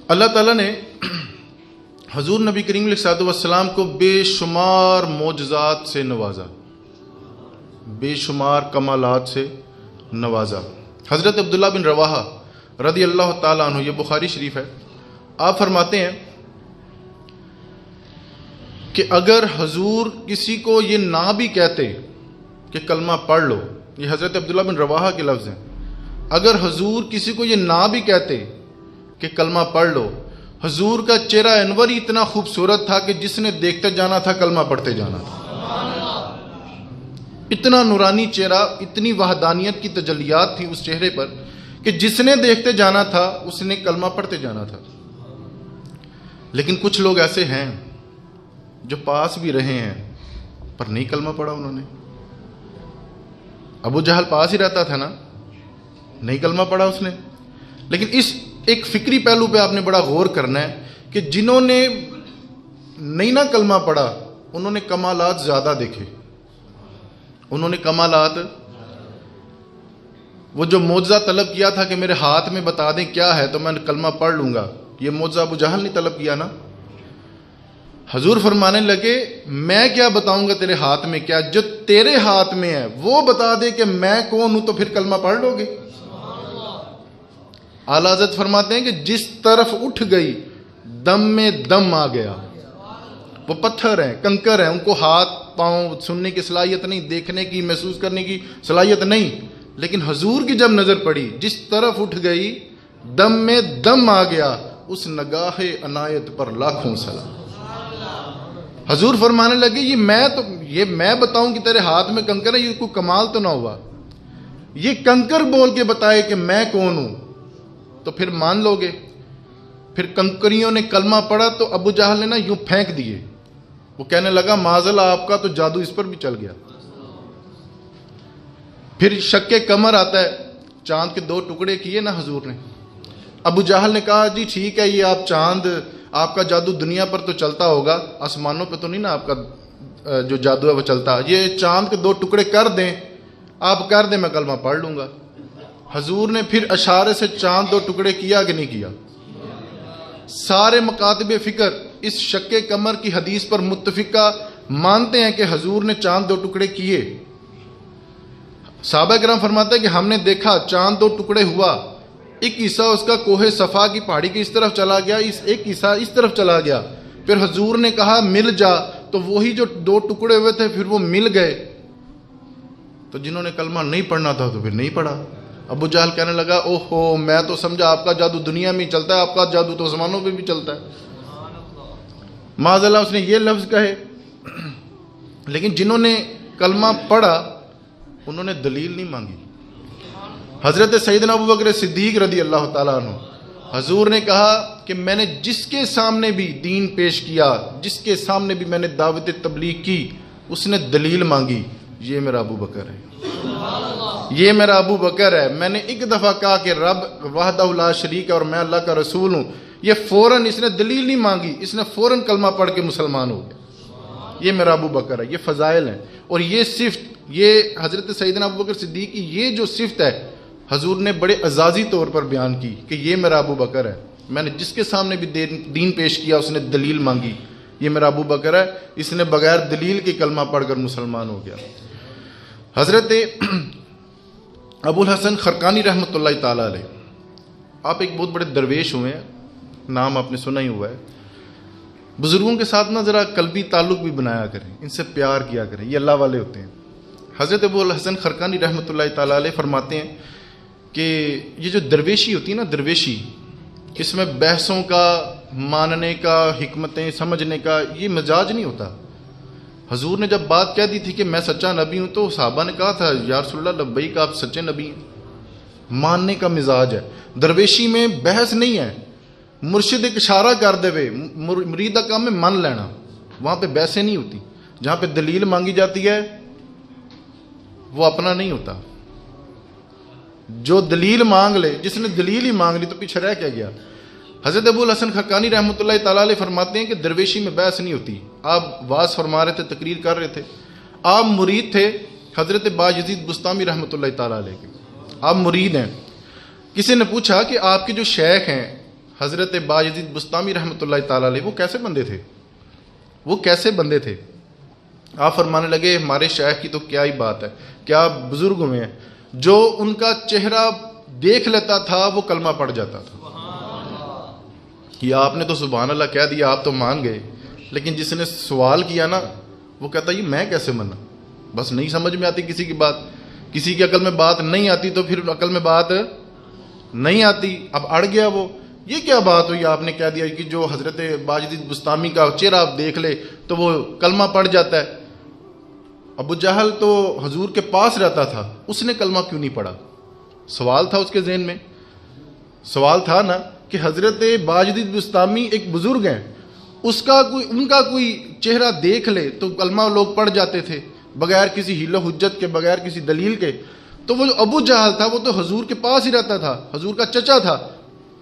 اللہ تعالیٰ نے حضور نبی کریم علیہ الصلوۃ والسلام کو بے شمار معجزات سے نوازا، بے شمار کمالات سے نوازا۔ حضرت عبداللہ بن رواحہ رضی اللہ تعالیٰ عنہ، یہ بخاری شریف ہے، آپ فرماتے ہیں کہ اگر حضور کسی کو یہ نہ بھی کہتے کہ کلمہ پڑھ لو، یہ حضرت عبداللہ بن رواحہ کے لفظ ہیں، اگر حضور کسی کو یہ نہ بھی کہتے کہ کلمہ پڑھ لو، حضور کا چہرہ انور ہی اتنا خوبصورت تھا کہ جس نے دیکھتے جانا تھا کلمہ پڑھتے جانا تھا۔ اتنا نورانی چہرہ، اتنی وحدانیت کی تجلیات تھی اس چہرے پر کہ جس نے دیکھتے جانا تھا اس نے کلمہ پڑھتے جانا تھا۔ لیکن کچھ لوگ ایسے ہیں جو پاس بھی رہے ہیں پر نہیں کلمہ پڑھا انہوں نے۔ ابو جہل پاس ہی رہتا تھا نا، نہیں کلمہ پڑھا اس نے۔ لیکن اس ایک فکری پہلو پہ آپ نے بڑا غور کرنا ہے کہ جنہوں نے نہیں نہ کلمہ پڑھا انہوں نے کمالات زیادہ دیکھے، انہوں نے کمالات، وہ جو معجزہ طلب کیا تھا کہ میرے ہاتھ میں بتا دیں کیا ہے تو میں کلمہ پڑھ لوں گا، یہ معجزہ ابو جہل نے طلب کیا نا۔ حضور فرمانے لگے میں کیا بتاؤں گا تیرے ہاتھ میں کیا، جو تیرے ہاتھ میں ہے وہ بتا دے کہ میں کون ہوں تو پھر کلمہ پڑھ لو گے۔ اعلیٰ حضرت فرماتے ہیں کہ جس طرف اٹھ گئی دم میں دم آ گیا۔ وہ پتھر ہیں، کنکر ہیں، ان کو ہاتھ پاؤں سننے کی صلاحیت نہیں، دیکھنے کی، محسوس کرنے کی صلاحیت نہیں، لیکن حضور کی جب نظر پڑی جس طرف اٹھ گئی دم میں دم آ گیا، اس نگاہ عنایت پر لاکھوں سلام۔ حضور فرمانے لگے یہ میں بتاؤں کہ تیرے ہاتھ میں کنکر ہے، یہ کوئی کمال تو نہ ہوا، یہ کنکر بول کے بتائے کہ میں کون ہوں تو پھر مان لو گے۔ پھر کنکریوں نے کلمہ پڑھا تو ابو جہل نے نا یوں پھینک دیے، وہ کہنے لگا معاذ آپ کا تو جادو اس پر بھی چل گیا۔ پھر شک قمر آتا ہے، چاند کے 2 ٹکڑے کیے نا حضور نے۔ ابو جہل نے کہا جی ٹھیک ہے، یہ آپ چاند، آپ کا جادو دنیا پر تو چلتا ہوگا، آسمانوں پہ تو نہیں نا آپ کا جو جادو ہے وہ چلتا، یہ چاند کے 2 ٹکڑے کر دیں، آپ کر دیں میں کلمہ پڑھ لوں گا۔ حضور نے پھر اشارے سے چاند 2 ٹکڑے کیا کہ نہیں کیا؟ سارے مکاتب فکر اس شک قمر کی حدیث پر متفقہ مانتے ہیں کہ حضور نے چاند 2 ٹکڑے کیے۔ صحابہ کرام فرماتے ہیں کہ ہم نے دیکھا چاند 2 ٹکڑے ہوا، ایک حصہ اس کا کوہ صفا کی پہاڑی کے اس طرف چلا گیا، ایک حصہ اس طرف چلا گیا۔ پھر حضور نے کہا مل جا، تو وہی جو 2 ٹکڑے ہوئے تھے پھر وہ مل گئے۔ تو جنہوں نے کلمہ نہیں پڑھنا تھا تو پھر نہیں پڑھا۔ ابو جہل کہنے لگا اوہو میں تو سمجھا آپ کا جادو دنیا میں چلتا ہے، آپ کا جادو تو آسمانوں پہ بھی چلتا ہے۔ معاذ اللہ اس نے یہ لفظ کہے، لیکن جنہوں نے کلمہ پڑھا انہوں نے دلیل نہیں مانگی۔ حضرت سیدنا ابو بکر صدیق رضی اللہ تعالیٰ عنہ، حضور نے کہا کہ میں نے جس کے سامنے بھی دین پیش کیا، جس کے سامنے بھی میں نے دعوت تبلیغ کی، اس نے دلیل مانگی، یہ میرا ابو بکر ہے، یہ میرا ابو بکر ہے۔ میں نے ایک دفعہ کہا کہ رب وحدہ لا شریک ہے اور میں اللہ کا رسول ہوں، یہ فوراً اس نے دلیل نہیں مانگی، اس نے فوراً کلمہ پڑھ کے مسلمان ہو گیا، یہ میرا ابو بکر ہے۔ یہ فضائل ہیں، اور یہ صفت، یہ حضرت سیدنا ابو بکر صدیق کی یہ جو صفت ہے حضور نے بڑے اعزازی طور پر بیان کی کہ یہ میرا ابو بکر ہے، میں نے جس کے سامنے بھی دین پیش کیا اس نے دلیل مانگی، یہ میرا ابو بکر ہے، اس نے بغیر دلیل کے کلمہ پڑھ کر مسلمان ہو گیا۔ حضرت ابو الحسن خرقانی رحمۃ اللہ تعالیٰ علیہ، آپ ایک بہت بڑے درویش ہوئے ہیں، نام آپ نے سنا ہی ہوا ہے۔ بزرگوں کے ساتھ نا ذرا قلبی تعلق بھی بنایا کریں، ان سے پیار کیا کریں، یہ اللہ والے ہوتے ہیں۔ حضرت ابو الحسن خرقانی رحمۃ اللہ تعالیٰ علیہ فرماتے ہیں کہ یہ جو درویشی ہوتی ہے نا، درویشی، اس میں بحثوں کا، ماننے کا، حکمتیں سمجھنے کا یہ مزاج نہیں ہوتا۔ حضور نے جب بات کہہ دی تھی کہ میں سچا نبی ہوں تو صحابہ نے کہا تھا یا رسول اللہ لبیک، آپ سچے نبی ہیں، ماننے کا مزاج ہے۔ درویشی میں بحث نہیں ہے، مرشد ایک اشارہ کر دے وے، مرید کا کام ہے من لینا، وہاں پہ بحثیں نہیں ہوتی۔ جہاں پہ دلیل مانگی جاتی ہے وہ اپنا نہیں ہوتا، جو دلیل مانگ لے، جس نے دلیل ہی مانگ لی تو پیچھے رہ کیا گیا۔ حضرت ابو الحسن خرقانی رحمۃ اللہ تعالیٰ علیہ فرماتے ہیں کہ درویشی میں بحث نہیں ہوتی۔ آپ واعظ فرما رہے تھے، تقریر کر رہے تھے، آپ مرید تھے حضرت باجزید بستامی رحمۃ اللہ تعالیٰ علیہ کے، آپ مرید ہیں۔ کسی نے پوچھا کہ آپ کے جو شیخ ہیں حضرت باجدید بستامی رحمۃ اللہ تعالیٰ علیہ وہ کیسے بندے تھے؟ وہ کیسے بندے تھے؟ آپ فرمانے لگے ہمارے شیخ کی تو کیا ہی بات ہے، کیا بزرگ ہوئے ہیں، جو ان کا چہرہ دیکھ لیتا تھا وہ کلمہ پڑھ جاتا تھا۔ یہ آپ نے تو سبحان اللہ کہہ دیا، آپ تو مان گئے، لیکن جس نے سوال کیا نا وہ کہتا یہ میں کیسے مانا؟ بس نہیں سمجھ میں آتی کسی کی بات، کسی کی عقل میں بات نہیں آتی تو پھر عقل میں بات نہیں آتی، اب اڑ گیا وہ۔ یہ کیا بات ہوئی آپ نے کہہ دیا کہ جو حضرت باجدید بستامی کا چہرہ آپ دیکھ لے تو وہ کلمہ پڑھ جاتا ہے۔ ابو جہل تو حضور کے پاس رہتا تھا، اس نے کلمہ کیوں نہیں پڑھا؟ سوال تھا اس کے ذہن میں، سوال تھا نا کہ حضرت باجدید بستامی ایک بزرگ ہیں، ان کا کوئی چہرہ دیکھ لے تو کلمہ لوگ پڑھ جاتے تھے بغیر کسی حیل و حجت کے، بغیر کسی دلیل کے۔ تو وہ جو ابو جہل تھا وہ تو حضور کے پاس ہی رہتا تھا، حضور کا چچا تھا،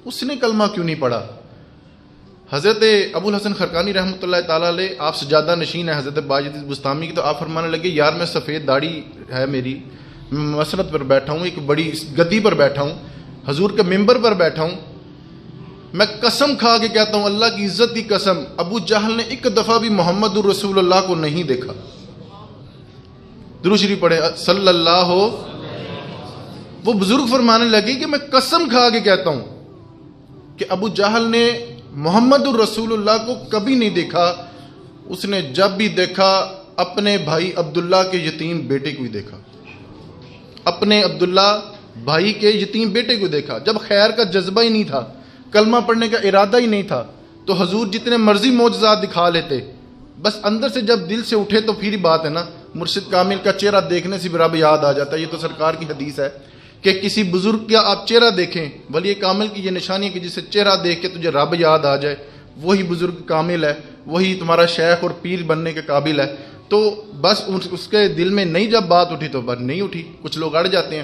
اس نے کلمہ کیوں نہیں پڑھا؟ حضرت ابو الحسن خرقانی رحمۃ اللہ تعالیٰ علیہ آپ سجادہ نشین ہے حضرت باجدید بستامی کی، تو آپ فرمانے لگے یار میں سفید داڑھی ہے میری، میں مسند پر بیٹھا ہوں، ایک بڑی گدی پر بیٹھا ہوں، حضور کے ممبر پر بیٹھا ہوں، میں قسم کھا کے کہتا ہوں اللہ کی عزت کی قسم ابو جہل نے ایک دفعہ بھی محمد الرسول اللہ کو نہیں دیکھا۔ درود شریف پڑھے صلی اللہ ہو۔ وہ بزرگ فرمانے لگے کہ میں قسم کھا کے کہتا ہوں کہ ابو جہل نے محمد الرسول اللہ کو کبھی نہیں دیکھا، اس نے جب بھی دیکھا اپنے بھائی عبداللہ کے یتیم بیٹے کو ہی دیکھا، اپنے عبداللہ بھائی کے یتیم بیٹے کو دیکھا۔ جب خیر کا جذبہ ہی نہیں تھا، کلمہ پڑھنے کا ارادہ ہی نہیں تھا، تو حضور جتنے مرضی معجزات دکھا لیتے، بس اندر سے جب دل سے اٹھے تو پھر ہی بات ہے نا، مرشد کامل کا چہرہ دیکھنے سے بھی رب یاد آ جاتا ہے۔ یہ تو سرکار کی حدیث ہے کہ کسی بزرگ کا آپ چہرہ دیکھیں، ولی کامل کی یہ نشانی ہے کہ جسے چہرہ دیکھ کے تجھے رب یاد آ جائے، وہی بزرگ کامل ہے، وہی تمہارا شیخ اور پیر بننے کے قابل ہے۔ تو بس اس کے دل میں نہیں جب بات اٹھی تو بات نہیں اٹھی، کچھ لوگ اڑ جاتے ہیں۔